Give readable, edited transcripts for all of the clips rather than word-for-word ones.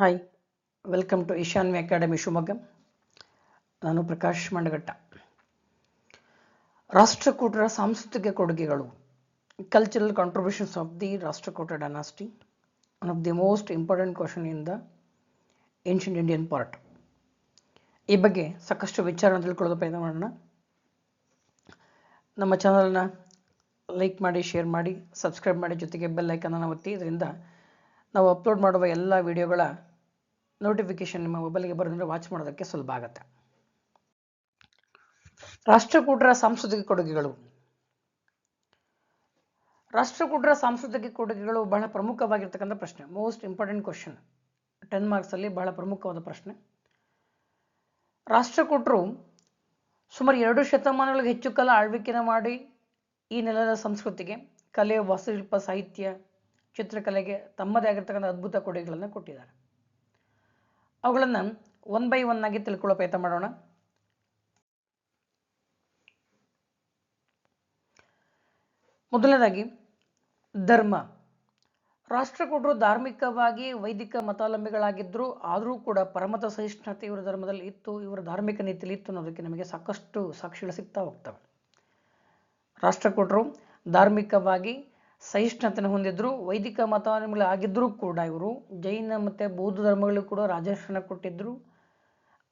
Hi, welcome to ಈಶಾನ್ಯ academy Shivamogga. ನಾನು ಪ್ರಕಾಶ್ ಮಂಡಗಟ್ಟ. ರಾಷ್ಟ್ರಕೂಟರ ಸಾಂಸ್ಕೃತಿಕ ಕೊಡುಗೆಗಳು, cultural contributions of the Rashtrakuta dynasty, one of the most important question in the ancient Indian part. ಈ ಬಗ್ಗೆ ಸಾಕಷ್ಟು ವಿಚಾರವನ್ನು ತಿಳ್ಕೊಳ್ಳೋದು ಪ್ರಯತ್ನ ಮಾಡೋಣ. ನಮ್ಮ ಚಾನಲ್ನ ಲೈಕ್ ಮಾಡಿ, ಶೇರ್ ಮಾಡಿ, ಸಬ್ಸ್ಕ್ರೈಬ್ ಮಾಡಿ, ಜೊತೆಗೆ ಬೆಲ್ ಐಕನನ್ನು ಒತ್ತಿ. ಇದರಿಂದ ನಾವು ಅಪ್ಲೋಡ್ ಮಾಡುವ ಎಲ್ಲ ವಿಡಿಯೋಗಳ ನೋಟಿಫಿಕೇಶನ್ ನಿಮ್ಮ ಮೊಬೈಲ್ಗೆ ಬರೋದ್ರೆ ವಾಚ್ ಮಾಡೋದಕ್ಕೆ ಸುಲಭ ಆಗುತ್ತೆ. ರಾಷ್ಟ್ರಕೂಟರ ಸಾಂಸ್ಕೃತಿಕ ಕೊಡುಗೆಗಳು. ರಾಷ್ಟ್ರಕೂಟರ ಸಾಂಸ್ಕೃತಿಕ ಕೊಡುಗೆಗಳು ಬಹಳ ಪ್ರಮುಖವಾಗಿರ್ತಕ್ಕಂಥ ಪ್ರಶ್ನೆ. ಮೋಸ್ಟ್ ಇಂಪಾರ್ಟೆಂಟ್ ಕ್ವಶನ್, 10 ಮಾರ್ಕ್ಸ್ ಅಲ್ಲಿ ಬಹಳ ಪ್ರಮುಖವಾದ ಪ್ರಶ್ನೆ. ರಾಷ್ಟ್ರಕೂಟರು ಸುಮಾರು 2 ಶತಮಾನಗಳಿಗೆ ಹೆಚ್ಚು ಕಾಲ ಆಳ್ವಿಕೆನ ಮಾಡಿ ಈ ನೆಲದ ಸಂಸ್ಕೃತಿಗೆ, ಕಲೆ, ವಾಸ್ತುಶಿಲ್ಪ, ಸಾಹಿತ್ಯ, ಚಿತ್ರಕಲೆಗೆ ತಮ್ಮದೇ ಆಗಿರ್ತಕ್ಕಂಥ ಅದ್ಭುತ ಕೊಡುಗೆಗಳನ್ನು ಕೊಟ್ಟಿದ್ದಾರೆ. ಅವುಗಳನ್ನು 1 by 1 ಆಗಿ ತಿಳ್ಕೊಳ್ಳೋ ಪ್ರಯತ್ನ ಮಾಡೋಣ. ಮೊದಲನೇದಾಗಿ ಧರ್ಮ. ರಾಷ್ಟ್ರಕೂಟರು ಧಾರ್ಮಿಕವಾಗಿ ವೈದಿಕ ಮತಾವಲಂಬಿಗಳಾಗಿದ್ದರು. ಆದರೂ ಕೂಡ ಪರಮತ ಸಹಿಷ್ಣುತೆ ಇವರ ಧರ್ಮದಲ್ಲಿ ಇತ್ತು, ಇವರ ಧಾರ್ಮಿಕ ನೀತಿಯಲ್ಲಿ ಇತ್ತು ಅನ್ನೋದಕ್ಕೆ ನಮಗೆ ಸಾಕಷ್ಟು ಸಾಕ್ಷಿಗಳು ಸಿಗ್ತಾ ಹೋಗ್ತವೆ. ರಾಷ್ಟ್ರಕೂಟರು ಧಾರ್ಮಿಕವಾಗಿ ಸಹಿಷ್ಣುತೆಯನ್ನು ಹೊಂದಿದ್ರು, ವೈದಿಕ ಮತಾವಲಂಬಿಗಳಾಗಿದ್ದರೂ ಕೂಡ ಇವರು ಜೈನ ಮತ್ತು ಬೌದ್ಧ ಧರ್ಮಗಳಿಗೂ ಕೂಡ ರಾಜಾರ್ಶನ ಕೊಟ್ಟಿದ್ದರು.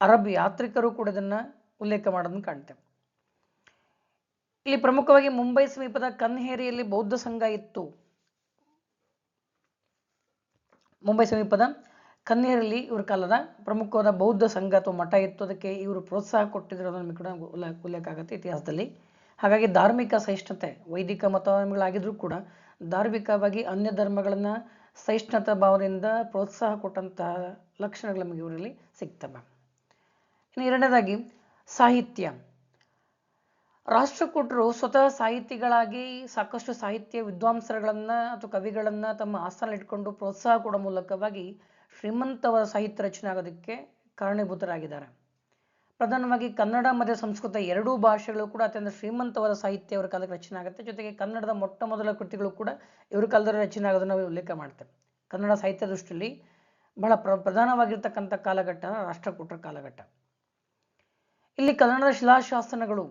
ಅರಬ್ ಯಾತ್ರಿಕರು ಕೂಡ ಇದನ್ನು ಉಲ್ಲೇಖ ಮಾಡೋದನ್ನು ಕಾಣ್ತೇವೆ. ಇಲ್ಲಿ ಪ್ರಮುಖವಾಗಿ ಮುಂಬೈ ಸಮೀಪದ ಕನ್ಹೇರಿಯಲ್ಲಿ ಬೌದ್ಧ ಸಂಘ ಇತ್ತು. ಮುಂಬೈ ಸಮೀಪದ ಕನ್ಹೇರಿಯಲ್ಲಿ ಇವರ ಕಾಲದ ಪ್ರಮುಖವಾದ ಬೌದ್ಧ ಸಂಘ ಅಥವಾ ಮಠ ಇತ್ತು. ಅದಕ್ಕೆ ಇವರು ಪ್ರೋತ್ಸಾಹ ಕೊಟ್ಟಿದ್ರು ಅನ್ನೋದನ್ನು ಕೂಡ ಉಲ್ಲೇಖ ಆಗುತ್ತೆ ಇತಿಹಾಸದಲ್ಲಿ. ಹಾಗಾಗಿ ಧಾರ್ಮಿಕ ಸಹಿಷ್ಣುತೆ, ವೈದಿಕ ಮತಾವಲಂಬಿಗಳಾಗಿದ್ರೂ ಕೂಡ ಧಾರ್ಮಿಕವಾಗಿ ಅನ್ಯ ಧರ್ಮಗಳನ್ನು ಸಹಿಷ್ಣುತಾ ಭಾವನೆಯಿಂದ ಪ್ರೋತ್ಸಾಹ ಕೊಟ್ಟಂತಹ ಲಕ್ಷಣಗಳು ನಮಗೆ ಇವರಲ್ಲಿ ಸಿಗ್ತವೆ. ಇನ್ನು ಎರಡನೇದಾಗಿ ಸಾಹಿತ್ಯ. ರಾಷ್ಟ್ರಕೂಟರು ಸ್ವತಃ ಸಾಹಿತಿಗಳಾಗಿ ಸಾಕಷ್ಟು ಸಾಹಿತ್ಯ ವಿದ್ವಾಂಸರುಗಳನ್ನು ಅಥವಾ ಕವಿಗಳನ್ನು ತಮ್ಮ ಆಸ್ಥಾನ ಇಟ್ಕೊಂಡು ಪ್ರೋತ್ಸಾಹ ಕೊಡೋ ಮೂಲಕವಾಗಿ ಶ್ರೀಮಂತವಾದ ಸಾಹಿತ್ಯ ರಚನೆ ಆಗೋದಕ್ಕೆ ಕಾರಣೀಭೂತರಾಗಿದ್ದಾರೆ. ಪ್ರಧಾನವಾಗಿ ಕನ್ನಡ ಮತ್ತು ಸಂಸ್ಕೃತ ಎರಡೂ ಭಾಷೆಗಳು ಕೂಡ ಅತ್ಯಂತ ಶ್ರೀಮಂತವಾದ ಸಾಹಿತ್ಯ ಇವರ ಕಾಲಕ್ಕೆ ರಚನೆ ಆಗುತ್ತೆ. ಜೊತೆಗೆ ಕನ್ನಡದ ಮೊಟ್ಟ ಮೊದಲ ಕೃತಿಗಳು ಕೂಡ ಇವರ ಕಾಲದಲ್ಲಿ ರಚನೆ ಆಗೋದನ್ನು ನಾವು ಉಲ್ಲೇಖ ಮಾಡ್ತೇವೆ. ಕನ್ನಡ ಸಾಹಿತ್ಯ ದೃಷ್ಟಿಯಲ್ಲಿ ಬಹಳ ಪ್ರಧಾನವಾಗಿರ್ತಕ್ಕಂಥ ಕಾಲಘಟ್ಟ ರಾಷ್ಟ್ರಕೂಟರ ಕಾಲಘಟ್ಟ. ಇಲ್ಲಿ ಕನ್ನಡದ ಶಿಲಾಶಾಸನಗಳು,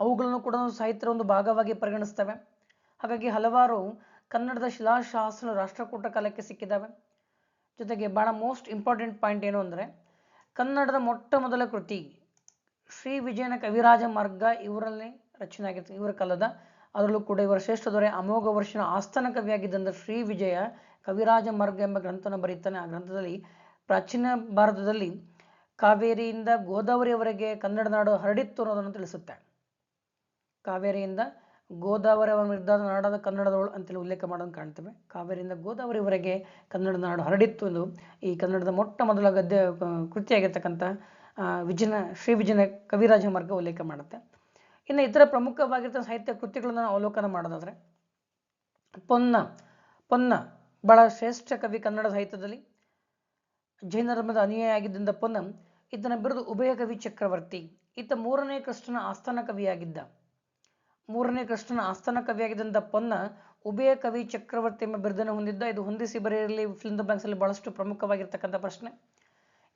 ಅವುಗಳನ್ನು ಕೂಡ ಸಾಹಿತ್ಯದ ಒಂದು ಭಾಗವಾಗಿ ಪರಿಗಣಿಸ್ತವೆ. ಹಾಗಾಗಿ ಹಲವಾರು ಕನ್ನಡದ ಶಿಲಾಶಾಸನ ರಾಷ್ಟ್ರಕೂಟ ಕಾಲಕ್ಕೆ ಸಿಕ್ಕಿದ್ದಾವೆ. ಜೊತೆಗೆ ಬಹಳ ಮೋಸ್ಟ್ ಇಂಪಾರ್ಟೆಂಟ್ ಪಾಯಿಂಟ್ ಏನು ಅಂದರೆ, ಕನ್ನಡದ ಮೊಟ್ಟ ಮೊದಲ ಕೃತಿ ಶ್ರೀ ವಿಜಯನ ಕವಿರಾಜ ಮಾರ್ಗ ಇವರಲ್ಲಿ ರಚನೆ ಆಗಿತ್ತು ಇವರ ಕಾಲದ. ಅದರಲ್ಲೂ ಕೂಡ ಇವರ ಶ್ರೇಷ್ಠ ದೊರೆ ಅಮೋಘ ವರ್ಷನ ಆಸ್ಥಾನ ಕವಿಯಾಗಿದ್ದಂಥ ಶ್ರೀ ವಿಜಯ ಕವಿರಾಜ ಮಾರ್ಗ ಎಂಬ ಗ್ರಂಥನ ಬರೀತಾನೆ. ಆ ಗ್ರಂಥದಲ್ಲಿ ಪ್ರಾಚೀನ ಭಾರತದಲ್ಲಿ ಕಾವೇರಿಯಿಂದ ಗೋದಾವರಿಯವರೆಗೆ ಕನ್ನಡ ನಾಡು ಹರಡಿತ್ತು ಅನ್ನೋದನ್ನು ತಿಳಿಸುತ್ತೆ. ಕಾವೇರಿಯಿಂದ ಗೋದಾವರಿ ನಿರ್ಧಾರ ನಾಡಾದ ಕನ್ನಡದವಳು ಅಂತೇಳಿ ಉಲ್ಲೇಖ ಮಾಡೋದನ್ನು ಕಾಣ್ತೇವೆ. ಕಾವೇರಿಯಿಂದ ಗೋದಾವರಿವರೆಗೆ ಕನ್ನಡ ನಾಡು ಹರಡಿತ್ತು ಎಂದು ಈ ಕನ್ನಡದ ಮೊಟ್ಟ ಮೊದಲ ಗದ್ಯ ಕೃತಿಯಾಗಿರ್ತಕ್ಕಂಥ ಶ್ರೀ ವಿಜಯನ ಕವಿರಾಜ ಮಾರ್ಗ ಉಲ್ಲೇಖ ಮಾಡುತ್ತೆ. ಇನ್ನು ಇತರ ಪ್ರಮುಖವಾಗಿರ್ತಕ್ಕಂಥ ಸಾಹಿತ್ಯ ಕೃತಿಗಳನ್ನು ಅವಲೋಕನ ಮಾಡೋದಾದರೆ ಪೊನ್ನ ಬಹಳ ಶ್ರೇಷ್ಠ ಕವಿ ಕನ್ನಡ ಸಾಹಿತ್ಯದಲ್ಲಿ. ಜೈನ ಧರ್ಮದ ಅನುಯಾಯಿ ಆಗಿದ್ದ ಪೊನ್ನ, ಈತನ ಬಿರುದು ಉಭಯ ಕವಿ ಚಕ್ರವರ್ತಿ. ಈತ ಮೂರನೇ ಕೃಷ್ಣನ ಆಸ್ಥಾನ ಕವಿಯಾಗಿದ್ದಂಥ ಪೊನ್ನ ಉಭಯ ಕವಿ ಚಕ್ರವರ್ತಿ ಎಂಬ ಬಿರುದನ್ನು ಹೊಂದಿದ್ದ. ಇದು ಹೊಂದಿಸಿ ಬರೆಯಲಿ ಫಿಲ್ ದ ಬ್ಲಾಂಕ್ಸ್ ಅಲ್ಲಿ ಬಹಳಷ್ಟು ಪ್ರಮುಖವಾಗಿರ್ತಕ್ಕಂಥ ಪ್ರಶ್ನೆ.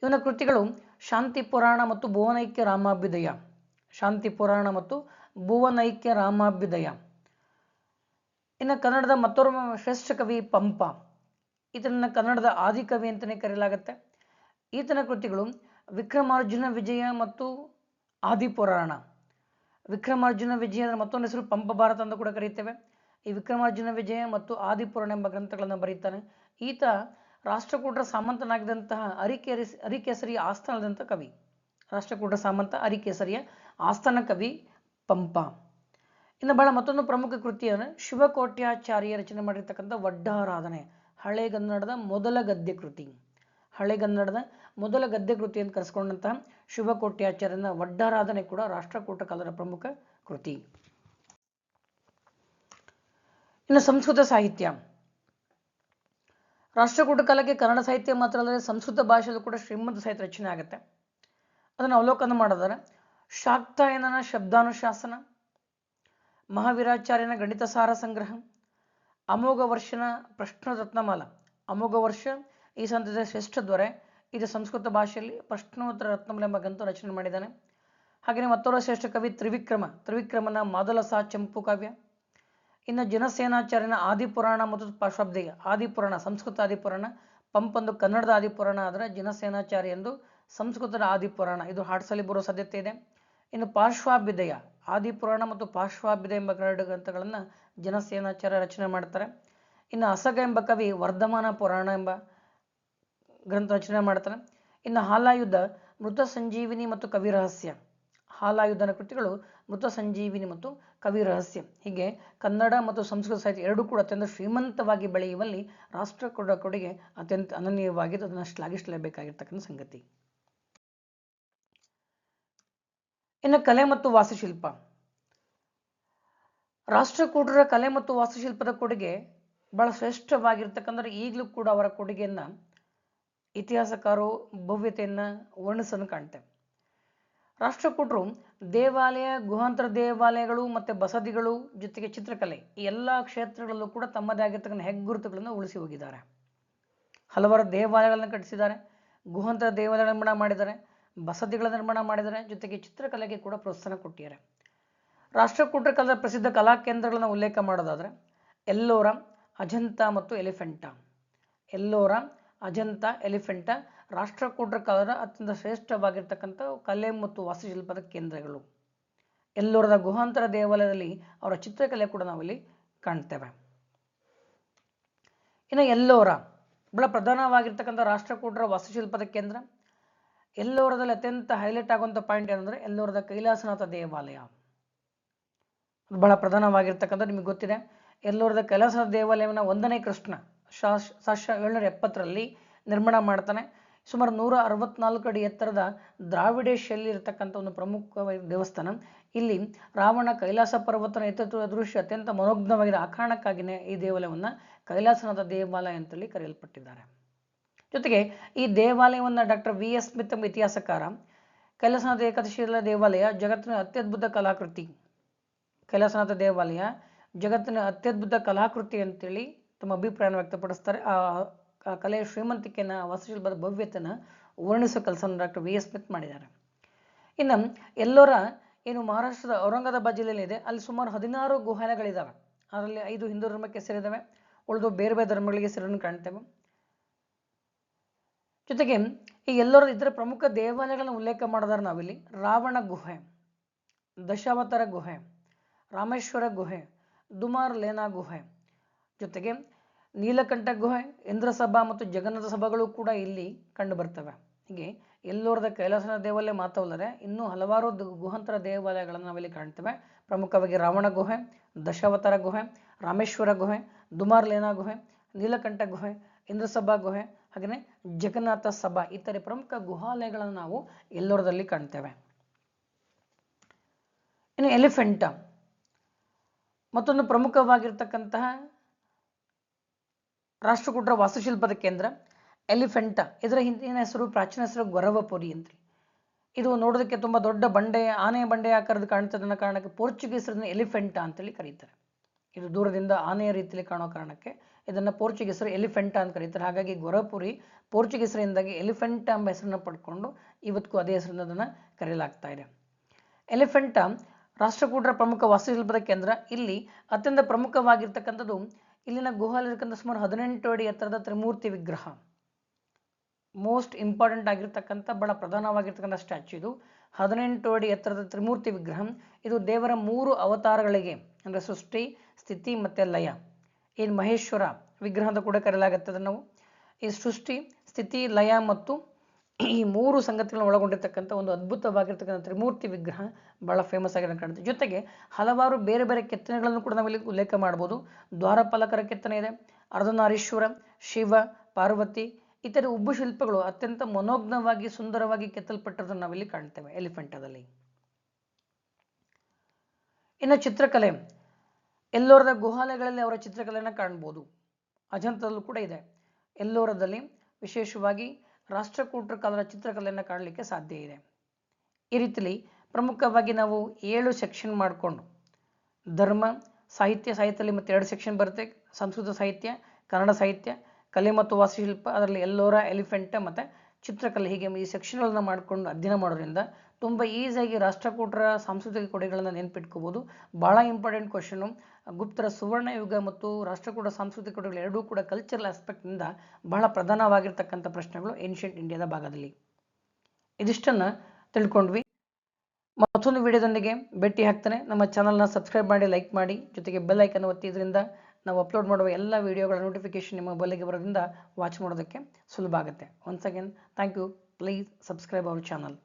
ಇವನ ಕೃತಿಗಳು ಶಾಂತಿ ಪುರಾಣ ಮತ್ತು ಭುವನೈಕ್ಯ ರಾಮಾಭ್ಯುದಯ. ಇನ್ನು ಕನ್ನಡದ ಮತ್ತೋರ್ವ ಶ್ರೇಷ್ಠ ಕವಿ ಪಂಪ. ಈತನನ್ನ ಕನ್ನಡದ ಆದಿಕವಿ ಅಂತಲೇ ಕರೆಯಲಾಗುತ್ತೆ. ಈತನ ಕೃತಿಗಳು ವಿಕ್ರಮಾರ್ಜುನ ವಿಜಯ ಮತ್ತು ಆದಿಪುರಾಣ. ವಿಕ್ರಮಾರ್ಜುನ ವಿಜಯ ಮತ್ತೊಂದು ಹೆಸರು ಪಂಪ ಭಾರತ ಅಂತ ಕೂಡ ಕರೀತೇವೆ. ಈ ವಿಕ್ರಮಾರ್ಜುನ ವಿಜಯ ಮತ್ತು ಆದಿಪುರಾಣ ಎಂಬ ಗ್ರಂಥಗಳನ್ನು ಬರೀತಾನೆ. ಈತ ರಾಷ್ಟ್ರಕೂಟರ ಸಾಮಂತನಾಗಿದ್ದಂತಹ ಅರಿಕೇಸರಿಯ ಆಸ್ಥಾನದಂಥ ಕವಿ. ರಾಷ್ಟ್ರಕೂಟರ ಸಾಮಂತ ಅರಿಕೇಸರಿಯ ಆಸ್ಥಾನ ಕವಿ ಪಂಪ. ಇನ್ನು ಬಹಳ ಮತ್ತೊಂದು ಪ್ರಮುಖ ಕೃತಿಯನ್ನು ಶಿವಕೋಟ್ಯಾಚಾರ್ಯ ರಚನೆ ಮಾಡಿರ್ತಕ್ಕಂಥ ವಡ್ಡಾರಾಧನೆ, ಹಳೆಗನ್ನಡದ ಮೊದಲ ಗದ್ಯ ಕೃತಿ ಅಂತ ಕರೆಸ್ಕೊಂಡಂತಹ ಶಿವಕೋಟ್ಯಾಚಾರ್ಯನ ವಡ್ಡಾರಾಧನೆ ಕೂಡ ರಾಷ್ಟ್ರಕೂಟ ಕಾಲದ ಪ್ರಮುಖ ಕೃತಿ. ಇನ್ನು ಸಂಸ್ಕೃತ ಸಾಹಿತ್ಯ. ರಾಷ್ಟ್ರಕೂಟ ಕಾಲಕ್ಕೆ ಕನ್ನಡ ಸಾಹಿತ್ಯ ಮಾತ್ರ ಅಲ್ಲದೆ ಸಂಸ್ಕೃತ ಭಾಷೆಯಲ್ಲೂ ಕೂಡ ಶ್ರೀಮಂತ ಸಾಹಿತ್ಯ ರಚನೆ ಆಗುತ್ತೆ. ಅದನ್ನು ಅವಲೋಕನ ಮಾಡಿದರೆ ಶಾಕ್ತಾಯನನ ಶಬ್ದಾನುಶಾಸನ, ಮಹಾವೀರಾಚಾರ್ಯನ ಗಣಿತ ಸಾರ ಸಂಗ್ರಹ, ಅಮೋಘ ವರ್ಷನ ಪ್ರಶ್ನ ರತ್ನಮಾಲ. ಅಮೋಘ ವರ್ಷ ಈ ಸಂತತಿಯ ಶ್ರೇಷ್ಠ ದೊರೆ. ಇದು ಸಂಸ್ಕೃತ ಭಾಷೆಯಲ್ಲಿ ಪ್ರಶ್ನೋತ್ತರ ರತ್ನಮಲ್ ಎಂಬ ಗ್ರಂಥ ರಚನೆ ಮಾಡಿದ್ದಾನೆ. ಹಾಗೆಯೇ ಮತ್ತೋರ್ವ ಶ್ರೇಷ್ಠ ಕವಿ ತ್ರಿವಿಕ್ರಮನ ಮಾದಲಸ ಚಂಪು ಕಾವ್ಯ. ಇನ್ನು ಜನಸೇನಾಚಾರ್ಯನ ಆದಿಪುರಾಣ ಮತ್ತು ಪಾರ್ಶ್ವಬ್ದೇಯ. ಆದಿಪುರಾಣ ಸಂಸ್ಕೃತ ಆದಿಪುರಾಣ, ಪಂಪಂದು ಕನ್ನಡದ ಆದಿಪುರಾಣ ಆದರೆ ಜನಸೇನಾಚಾರ್ಯ ಎಂದು ಸಂಸ್ಕೃತದ ಆದಿಪುರಾಣ. ಇದು ಹಾಡ್ಸಲ್ಲಿ ಬರೋ ಸಾಧ್ಯತೆ ಇದೆ. ಇನ್ನು ಪಾರ್ಶ್ವಾಭ್ಯುದಯ, ಆದಿಪುರಾಣ ಮತ್ತು ಪಾರ್ಶ್ವಾಭ್ಯುದಯ ಎಂಬ 2 ಗ್ರಂಥಗಳನ್ನು ಜನಸೇನಾಚಾರ್ಯ ರಚನೆ ಮಾಡ್ತಾರೆ. ಇನ್ನು ಅಸಗ ಎಂಬ ಕವಿ ವರ್ಧಮಾನ ಪುರಾಣ ಎಂಬ ಗ್ರಂಥ ರಚನೆ ಮಾಡ್ತಾನೆ. ಇನ್ನು ಹಾಲಾಯುಧ ಮೃತ ಸಂಜೀವಿನಿ ಮತ್ತು ಕವಿ ರಹಸ್ಯ. ಹಾಲಾಯುಧನ ಕೃತಿಗಳು ಮೃತ ಸಂಜೀವಿನಿ ಮತ್ತು ಕವಿ ರಹಸ್ಯ. ಹೀಗೆ ಕನ್ನಡ ಮತ್ತು ಸಂಸ್ಕೃತ ಸಾಹಿತ್ಯ ಎರಡೂ ಕೂಡ ಅತ್ಯಂತ ಶ್ರೀಮಂತವಾಗಿ ಬೆಳೆಯುವಲ್ಲಿ ರಾಷ್ಟ್ರ ಕೊಡುಗೆ ಅತ್ಯಂತ ಅನನ್ಯವಾಗಿದ್ದು ಅದನ್ನು ಶ್ಲಾಘಿಸಲೇಬೇಕಾಗಿರ್ತಕ್ಕಂಥ ಸಂಗತಿ. ಇನ್ನು ಕಲೆ ಮತ್ತು ವಾಸ್ತುಶಿಲ್ಪ. ರಾಷ್ಟ್ರಕೂಟರ ಕಲೆ ಮತ್ತು ವಾಸ್ತುಶಿಲ್ಪದ ಕೊಡುಗೆ ಬಹಳ ಶ್ರೇಷ್ಠವಾಗಿರ್ತಕ್ಕಂಥ ಈಗಲೂ ಕೂಡ ಅವರ ಕೊಡುಗೆಯನ್ನ ಇತಿಹಾಸಕಾರರು ಭವ್ಯತೆಯನ್ನ ವರ್ಣಿಸಲು ಕಾಣ್ತೇವೆ. ರಾಷ್ಟ್ರಕೂಟರು ದೇವಾಲಯ, ಗುಹಾಂತರ ದೇವಾಲಯಗಳು ಮತ್ತು ಬಸದಿಗಳು ಜೊತೆಗೆ ಚಿತ್ರಕಲೆ ಈ ಎಲ್ಲ ಕ್ಷೇತ್ರಗಳಲ್ಲೂ ಕೂಡ ತಮ್ಮದೇ ಆಗಿರ್ತಕ್ಕಂಥ ಹೆಗ್ಗುರುತುಗಳನ್ನು ಉಳಿಸಿ ಹೋಗಿದ್ದಾರೆ. ಹಲವಾರು ದೇವಾಲಯಗಳನ್ನು ಕಟ್ಟಿಸಿದ್ದಾರೆ, ಗುಹಾಂತರ ದೇವಾಲಯ ನಿರ್ಮಾಣ ಮಾಡಿದ್ದಾರೆ, ಬಸದಿಗಳ ನಿರ್ಮಾಣ ಮಾಡಿದ್ದಾರೆ, ಜೊತೆಗೆ ಚಿತ್ರಕಲೆಗೆ ಕೂಡ ಪ್ರೋತ್ಸಾಹ ಕೊಟ್ಟಿದ್ದಾರೆ. ರಾಷ್ಟ್ರಕೂಟರ ಕಾಲದ ಪ್ರಸಿದ್ಧ ಕಲಾ ಕೇಂದ್ರಗಳನ್ನು ಉಲ್ಲೇಖ ಮಾಡೋದಾದ್ರೆ ಎಲ್ಲೋರ, ಅಜಂತ ಮತ್ತು ಎಲಿಫೆಂಟಾ. ಎಲ್ಲೋರ, ಅಜಂತ, ಎಲಿಫೆಂಟಾ ರಾಷ್ಟ್ರಕೂಟರ ಕಾಲದ ಅತ್ಯಂತ ಶ್ರೇಷ್ಠವಾಗಿರ್ತಕ್ಕಂಥ ಕಲೆ ಮತ್ತು ವಾಸ್ತುಶಿಲ್ಪದ ಕೇಂದ್ರಗಳು. ಎಲ್ಲೋರದ ಗುಹಾಂತರ ದೇವಾಲಯದಲ್ಲಿ ಅವರ ಚಿತ್ರಕಲೆ ಕೂಡ ನಾವಿಲ್ಲಿ ಕಾಣ್ತೇವೆ. ಇನ್ನು ಎಲ್ಲೋರ ಬಹಳ ಪ್ರಧಾನವಾಗಿರ್ತಕ್ಕಂಥ ರಾಷ್ಟ್ರಕೂಟರ ವಾಸ್ತುಶಿಲ್ಪದ ಕೇಂದ್ರ. ಎಲ್ಲೋರದಲ್ಲಿ ಅತ್ಯಂತ ಹೈಲೈಟ್ ಆಗುವಂಥ ಪಾಯಿಂಟ್ ಏನಂದ್ರೆ ಎಲ್ಲೋರದ ಕೈಲಾಸನಾಥ ದೇವಾಲಯ. ಅದು ಬಹಳ ಪ್ರಧಾನವಾಗಿರ್ತಕ್ಕಂಥ ನಿಮಗೆ ಗೊತ್ತಿದೆ. ಎಲ್ಲೋರದ ಕೈಲಾಸನಾಥ ದೇವಾಲಯವನ್ನು 1ನೇ ಕೃಷ್ಣ 770ರಲ್ಲಿ ನಿರ್ಮಾಣ ಮಾಡ್ತಾನೆ. ಸುಮಾರು 164 ಅಡಿ ಎತ್ತರದ ದ್ರಾವಿಡ ಶೈಲಿ ಇರತಕ್ಕಂಥ ಒಂದು ಪ್ರಮುಖ ದೇವಸ್ಥಾನ. ಇಲ್ಲಿ ರಾವಣ ಕೈಲಾಸ ಪರ್ವತನ ಎತ್ತುವ ದೃಶ್ಯ ಅತ್ಯಂತ ಮನೋಜ್ಞವಾಗಿದೆ. ಆ ಕಾರಣಕ್ಕಾಗಿಯೇ ಈ ದೇವಾಲಯವನ್ನು ಕೈಲಾಸನಾಥ ದೇವಾಲಯ ಅಂತೇಳಿ ಕರೆಯಲ್ಪಟ್ಟಿದ್ದಾರೆ. ಜೊತೆಗೆ ಈ ದೇವಾಲಯವನ್ನು ಡಾಕ್ಟರ್ VS ಸ್ಮಿತ್ ಎಂಬ ಇತಿಹಾಸಕಾರ ಕೈಲಾಸನಾಥ ಏಕಾದಶಿಲ ದೇವಾಲಯ ಜಗತ್ತಿನ ಅತ್ಯದ್ಭುತ ಕಲಾಕೃತಿ, ಕೈಲಾಸನಾಥ ದೇವಾಲಯ ಜಗತ್ತಿನ ಅತ್ಯದ್ಭುತ ಕಲಾಕೃತಿ ಅಂತೇಳಿ ತಮ್ಮ ಅಭಿಪ್ರಾಯವನ್ನು ವ್ಯಕ್ತಪಡಿಸ್ತಾರೆ. ಆ ಕಲೆಯ ಶ್ರೀಮಂತಿಕೆಯನ್ನು, ವಾಸ್ತುಶಿಲ್ಪದ ಭವ್ಯತೆನ ವರ್ಣಿಸೋ ಕೆಲಸವನ್ನು ಡಾಕ್ಟರ್ VS ಸ್ಮಿತ್ ಮಾಡಿದ್ದಾರೆ. ಇನ್ನು ಎಲ್ಲೋರ ಏನು ಮಹಾರಾಷ್ಟ್ರದ ಔರಂಗಾಬಾದ್ ಜಿಲ್ಲೆಯಲ್ಲಿ ಇದೆ, ಅಲ್ಲಿ ಸುಮಾರು 16 ಗುಹಾಲಯಗಳಿದ್ದಾವೆ. ಅದರಲ್ಲಿ 5 ಹಿಂದೂ ಧರ್ಮಕ್ಕೆ ಸೇರಿದ್ದಾವೆ, ಉಳಿದು ಬೇರೆ ಬೇರೆ ಧರ್ಮಗಳಿಗೆ ಸೇರನ್ನು ಕಾಣ್ತೇವೆ. ಜೊತೆಗೆ ಈ ಎಲ್ಲೋರ ಇತರ ಪ್ರಮುಖ ದೇವಾಲಯಗಳನ್ನು ಉಲ್ಲೇಖ ಮಾಡೋದಾದ್ರೆ ನಾವಿಲ್ಲಿ ರಾವಣ ಗುಹೆ, ದಶಾವತಾರ ಗುಹೆ, ರಾಮೇಶ್ವರ ಗುಹೆ, ದುಮಾರ್ ಲೇನಾ ಗುಹೆ, ಜೊತೆಗೆ ನೀಲಕಂಠ ಗುಹೆ, ಇಂದ್ರಸಭಾ ಮತ್ತು ಜಗನ್ನಾಥ ಸಭಾಗಳು ಕೂಡ ಇಲ್ಲಿ ಕಂಡು ಬರ್ತವೆ. ಹೀಗೆ ಎಲ್ಲೋರದ ಕೈಲಾಸನಾಥ ದೇವಾಲಯ ಮಾತ್ರವಲ್ಲದೆ ಇನ್ನೂ ಹಲವಾರು ಗುಹಾಂತರ ದೇವಾಲಯಗಳನ್ನು ನಾವಿಲ್ಲಿ ಕಾಣ್ತೇವೆ. ಪ್ರಮುಖವಾಗಿ ರಾವಣ ಗುಹೆ, ದಶಾವತಾರ ಗುಹೆ, ರಾಮೇಶ್ವರ ಗುಹೆ, ದುಮಾರ್ ಲೇನಾ ಗುಹೆ, ನೀಲಕಂಠ ಗುಹೆ, ಇಂದ್ರಸಭಾ ಗುಹೆ, ಹಾಗೆಯೇ ಜಗನ್ನಾಥ ಸಭಾ ಇತರೆ ಪ್ರಮುಖ ಗುಹಾಲಯಗಳನ್ನು ನಾವು ಎಲ್ಲೋರದಲ್ಲಿ ಕಾಣ್ತೇವೆ. ಇನ್ನು ಎಲಿಫೆಂಟಾ ಮತ್ತೊಂದು ಪ್ರಮುಖವಾಗಿರ್ತಕ್ಕಂತಹ ರಾಷ್ಟ್ರಕೂಟರ ವಾಸ್ತುಶಿಲ್ಪದ ಕೇಂದ್ರ. ಎಲಿಫೆಂಟಾ ಇದರ ಹಿಂದಿನ ಹೆಸರು, ಪ್ರಾಚೀನ ಹೆಸರು ಗೊರವಪುರಿ ಅಂತ. ಇದು ನೋಡೋದಕ್ಕೆ ತುಂಬಾ ದೊಡ್ಡ ಬಂಡೆ, ಆನೆ ಬಂಡೆ ಆಕಾರದ ಕಾಣ್ತದೆ ಅನ್ನೋ ಕಾರಣಕ್ಕೆ ಪೋರ್ಚುಗೀಸರನ್ನ ಎಲಿಫೆಂಟಾ ಅಂತೇಳಿ ಕರೀತಾರೆ. ಇದು ದೂರದಿಂದ ಆನೆಯ ರೀತಿಯಲ್ಲಿ ಕಾಣೋ ಕಾರಣಕ್ಕೆ ಇದನ್ನ ಪೋರ್ಚುಗೀಸರು ಎಲಿಫೆಂಟಾ ಅಂತ ಕರೀತಾರೆ. ಹಾಗಾಗಿ ಗೊರವಪುರಿ ಪೋರ್ಚುಗೀಸರಿಂದಾಗಿ ಎಲಿಫೆಂಟಾ ಎಂಬ ಹೆಸರನ್ನು ಪಡ್ಕೊಂಡು ಇವತ್ತಿಗೂ ಅದೇ ಹೆಸರಿಂದ ಅದನ್ನು ಕರೆಯಲಾಗ್ತಾ ಇದೆ. ಎಲಿಫೆಂಟಾ ರಾಷ್ಟ್ರಕೂಟರ ಪ್ರಮುಖ ವಾಸ್ತುಶಿಲ್ಪದ ಕೇಂದ್ರ. ಇಲ್ಲಿ ಅತ್ಯಂತ ಪ್ರಮುಖವಾಗಿರ್ತಕ್ಕಂಥದ್ದು ಇಲ್ಲಿನ ಗುಹಾಲಯಕ್ಕಂತ ಸುಮಾರು 18 ಅಡಿ ಎತ್ತರದ ತ್ರಿಮೂರ್ತಿ ವಿಗ್ರಹ. ಮೋಸ್ಟ್ ಇಂಪಾರ್ಟೆಂಟ್ ಆಗಿರ್ತಕ್ಕಂಥ ಬಹಳ ಪ್ರಧಾನವಾಗಿರ್ತಕ್ಕಂಥ ಸ್ಟ್ಯಾಚ್ಯೂ ಇದು. 18 ಅಡಿ ಎತ್ತರದ ತ್ರಿಮೂರ್ತಿ ವಿಗ್ರಹ. ಇದು ದೇವರ 3 ಅವತಾರಗಳಿಗೆ ಅಂದರೆ ಸೃಷ್ಟಿ, ಸ್ಥಿತಿ ಮತ್ತೆ ಲಯ, ಏನು ಮಹೇಶ್ವರ ವಿಗ್ರಹ ಅಂತ ಕೂಡ ಕರೆಯಲಾಗುತ್ತದೆ. ನಾವು ಈ ಸೃಷ್ಟಿ, ಸ್ಥಿತಿ, ಲಯ ಮತ್ತು ಈ 3 ಸಂಗತಿಗಳನ್ನು ಒಳಗೊಂಡಿರ್ತಕ್ಕಂಥ ಒಂದು ಅದ್ಭುತವಾಗಿರ್ತಕ್ಕಂಥ ತ್ರಿಮೂರ್ತಿ ವಿಗ್ರಹ ಬಹಳ ಫೇಮಸ್ ಆಗಿರೋ ಕಾಣುತ್ತೆ. ಜೊತೆಗೆ ಹಲವಾರು ಬೇರೆ ಬೇರೆ ಕೆತ್ತನೆಗಳನ್ನು ಕೂಡ ನಾವಿಲ್ಲಿ ಉಲ್ಲೇಖ ಮಾಡ್ಬೋದು. ದ್ವಾರಪಾಲಕರ ಕೆತ್ತನೆ ಇದೆ, ಅರ್ಧನಾರೀಶ್ವರ, ಶಿವ, ಪಾರ್ವತಿ ಇತರ ಉಬ್ಬು ಶಿಲ್ಪಗಳು ಅತ್ಯಂತ ಮನೋಜ್ಞವಾಗಿ ಸುಂದರವಾಗಿ ಕೆತ್ತಲ್ಪಟ್ಟದನ್ನು ನಾವಿಲ್ಲಿ ಕಾಣ್ತೇವೆ ಎಲಿಫೆಂಟಾದಲ್ಲಿ. ಇನ್ನು ಚಿತ್ರಕಲೆ, ಎಲ್ಲೋರದ ಗುಹಾಲಯಗಳಲ್ಲಿ ಅವರ ಚಿತ್ರಕಲೆಯನ್ನು ಕಾಣ್ಬೋದು. ಅಜಂತದಲ್ಲೂ ಕೂಡ ಇದೆ. ಎಲ್ಲೋರದಲ್ಲಿ ವಿಶೇಷವಾಗಿ ರಾಷ್ಟ್ರಕೂಟರ ಕಾಲದ ಚಿತ್ರಕಲೆಯನ್ನು ಕಾಣಲಿಕ್ಕೆ ಸಾಧ್ಯ ಇದೆ. ಈ ರೀತಿಯಲ್ಲಿ ಪ್ರಮುಖವಾಗಿ ನಾವು 7 ಸೆಕ್ಷನ್ ಮಾಡಿಕೊಂಡು ಧರ್ಮ, ಸಾಹಿತ್ಯದಲ್ಲಿ ಮತ್ತೆ 2 ಸೆಕ್ಷನ್ ಬರುತ್ತೆ. ಸಂಸ್ಕೃತ ಸಾಹಿತ್ಯ, ಕನ್ನಡ ಸಾಹಿತ್ಯ, ಕಲೆ ಮತ್ತು ವಾಸ್ತುಶಿಲ್ಪ, ಅದರಲ್ಲಿ ಎಲ್ಲೋರ, ಎಲಿಫೆಂಟ್ ಮತ್ತು ಚಿತ್ರಕಲೆ, ಹೀಗೆ ಈ ಸೆಕ್ಷನ್ಗಳನ್ನು ಮಾಡಿಕೊಂಡು ಅಧ್ಯಯನ ಮಾಡೋದ್ರಿಂದ ತುಂಬ ಈಸಿಯಾಗಿ ರಾಷ್ಟ್ರಕೂಟರ ಸಾಂಸ್ಕೃತಿಕ ಕೊಡುಗೆಗಳನ್ನು ನೆನ್ಪಿಟ್ಕೋಬೋದು. ಭಾಳ ಇಂಪಾರ್ಟೆಂಟ್ ಕ್ವಶನು. ಗುಪ್ತರ ಸುವರ್ಣ ಯುಗ ಮತ್ತು ರಾಷ್ಟ್ರಕೂಟ ಸಾಂಸ್ಕೃತಿಕ ಕೊಡುಗೆಗಳು ಎರಡೂ ಕೂಡ ಕಲ್ಚರಲ್ ಆಸ್ಪೆಕ್ಟ್ನಿಂದ ಬಹಳ ಪ್ರಧಾನವಾಗಿರ್ತಕ್ಕಂಥ ಪ್ರಶ್ನೆಗಳು ಏನ್ಷಿಯಂಟ್ ಇಂಡಿಯಾದ ಭಾಗದಲ್ಲಿ. ಇದಿಷ್ಟನ್ನು ತಿಳ್ಕೊಂಡ್ವಿ. ಮತ್ತೊಂದು ವಿಡಿಯೋದೊಂದಿಗೆ ಭೇಟಿ ಆಗ್ತಾನೆ. ನಮ್ಮ ಚಾನಲ್ನ ಸಬ್ಸ್ಕ್ರೈಬ್ ಮಾಡಿ, ಲೈಕ್ ಮಾಡಿ, ಜೊತೆಗೆ ಬೆಲ್ ಐಕನ್ ಒತ್ತಿ. ಇದರಿಂದ ನಾವು ಅಪ್ಲೋಡ್ ಮಾಡುವ ಎಲ್ಲ ವಿಡಿಯೋಗಳ ನೋಟಿಫಿಕೇಶನ್ ನಿಮ್ಮ ಮೊಬೈಲಿಗೆ ಬರೋದ್ರಿಂದ ವಾಚ್ ಮಾಡೋದಕ್ಕೆ ಸುಲಭ ಆಗುತ್ತೆ. Once again thank you. Please subscribe our channel.